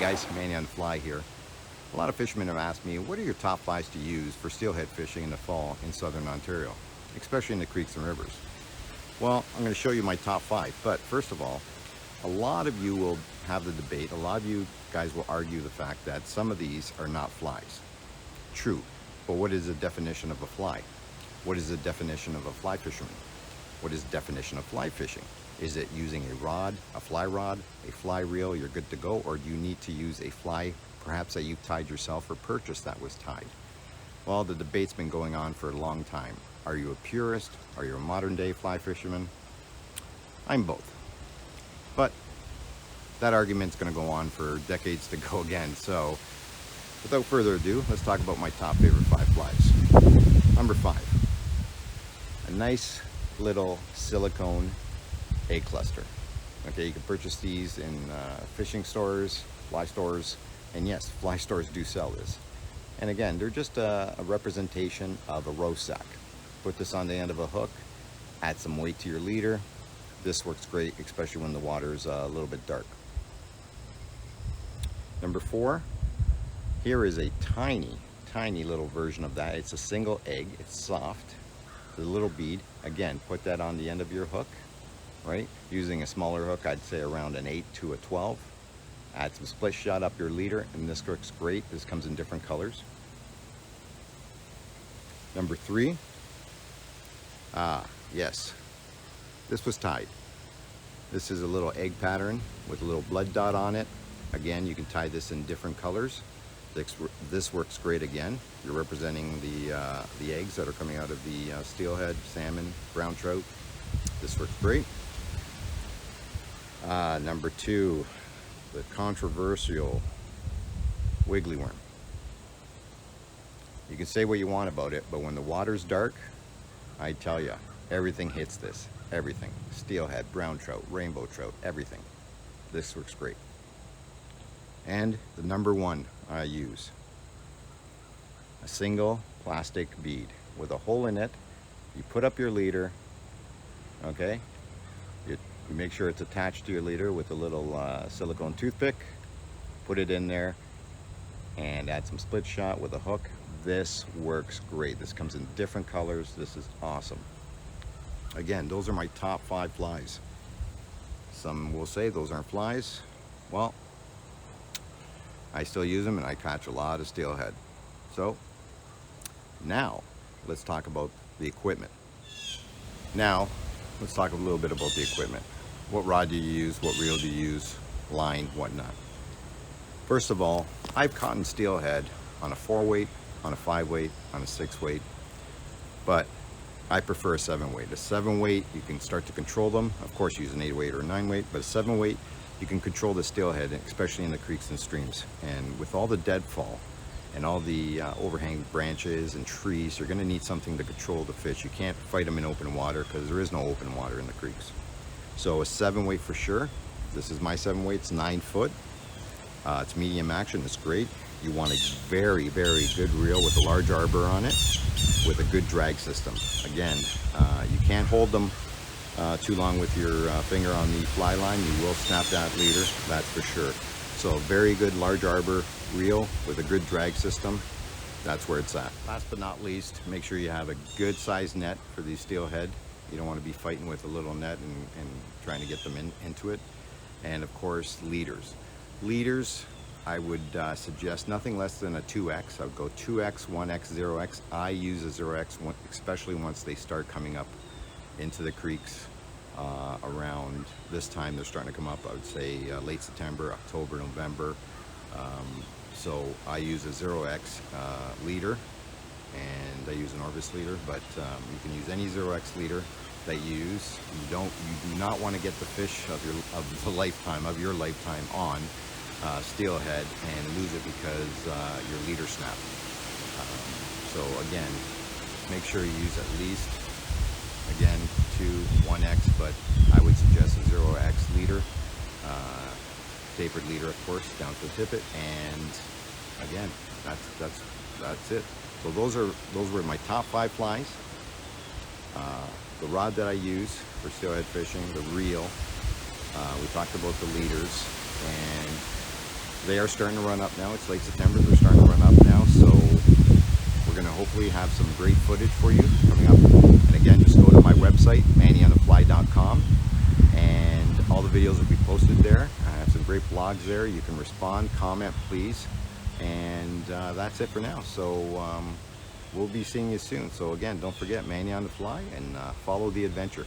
guys, Manny on the Fly here. A lot of fishermen have asked me, what are your top flies to use for steelhead fishing in the fall in southern Ontario, especially in the creeks and rivers? Well, I'm going to show you my top 5, but first of all, a lot of you will have the debate, a lot of you guys will argue the fact that some of these are not flies. True, but what is the definition of a fly? What is the definition of a fly fisherman? What is the definition of fly fishing? Is it using a rod, a fly reel, you're good to go, or do you need to use a fly perhaps that you've tied yourself or purchased that was tied? Well, the debate's been going on for a long time. Are you a purist? Are you a modern day fly fisherman? I'm both. But that argument's going to go on for decades to go again. So without further ado, let's talk about my top favorite 5 flies. Number 5, a nice little silicone egg cluster. Okay, you can purchase these in fishing stores, fly stores, and yes, fly stores do sell this. And again, they're just a representation of a roe sack. Put this on the end of a hook, add some weight to your leader. This works great, especially when the water is a little bit dark. Number 4, here is a tiny little version of that. It's a single egg, it's soft, the little bead. Again, put that on the end of your hook, right? Using a smaller hook, I'd say around an 8 to a 12. Add some split shot up your leader, and this works great. This comes in different colors. Number 3, yes, this was tied. This is a little egg pattern with a little blood dot on it. Again, you can tie this in different colors. This works great again. You're representing the eggs that are coming out of the steelhead, salmon, brown trout. This works great. Number 2, the controversial wiggly worm. You can say what you want about it, but when the water's dark, I tell you, everything hits this. Everything. Steelhead, brown trout, rainbow trout, everything. This works great. And the number 1 I use, a single plastic bead with a hole in it. You put up your leader, okay? You make sure it's attached to your leader with a little silicone toothpick. Put it in there and add some split shot with a hook. This works great. This comes in different colors. This is awesome. Again, those are my top 5 flies. Some will say those aren't flies. Well, I still use them and I catch a lot of steelhead. So now let's talk about the equipment. Now let's talk a little bit about the equipment. What rod do you use? What reel do you use? Line, whatnot. First of all, I've caught in steelhead on a 4-weight, on a 5-weight, on a 6-weight, but I prefer a 7-weight. A 7-weight, you can start to control them. Of course, use an 8-weight or a 9-weight, but a 7-weight, you can control the steelhead, especially in the creeks and streams. And with all the deadfall and all the overhang branches and trees, you're going to need something to control the fish. You can't fight them in open water because there is no open water in the creeks. So a 7-weight for sure. This is my 7-weight. It's 9 foot. It's medium action. It's great. You want a very, very good reel with a large arbor on it with a good drag system. Again, you can't hold them too long with your finger on the fly line. You will snap that leader, that's for sure. So a very good large arbor reel with a good drag system, that's where it's at. Last but not least, make sure you have a good sized net for these steelhead. You don't want to be fighting with a little net and trying to get them into it. And of course, leaders. Leaders, I would suggest nothing less than a 2X. I would go 2X, 1X, 0X. I use a 0X, especially once they start coming up into the creeks around this time. They're starting to come up, I would say late September, October, November. So I use a 0X leader, and I use an Orvis leader, but you can use any 0X leader that you use. You do not want to get the fish of your lifetime on steelhead and lose it because your leader snapped. So again, make sure you use at least, again, 2, 1X, but I would suggest a 0X leader, tapered leader, of course, down to the tippet, and again, that's it. So those were my top 5 flies. The rod that I use for steelhead fishing, the reel. We talked about the leaders, and they are starting to run up now. It's late September, they're starting to run up now, so we're going to hopefully have some great footage for you coming up. And again, just go to my website, mannyonthefly.com, and all the videos will be posted there. I have some great blogs there. You can respond, comment, please. And that's it for now. So we'll be seeing you soon. So again, don't forget, Manny on the Fly, and follow the adventure.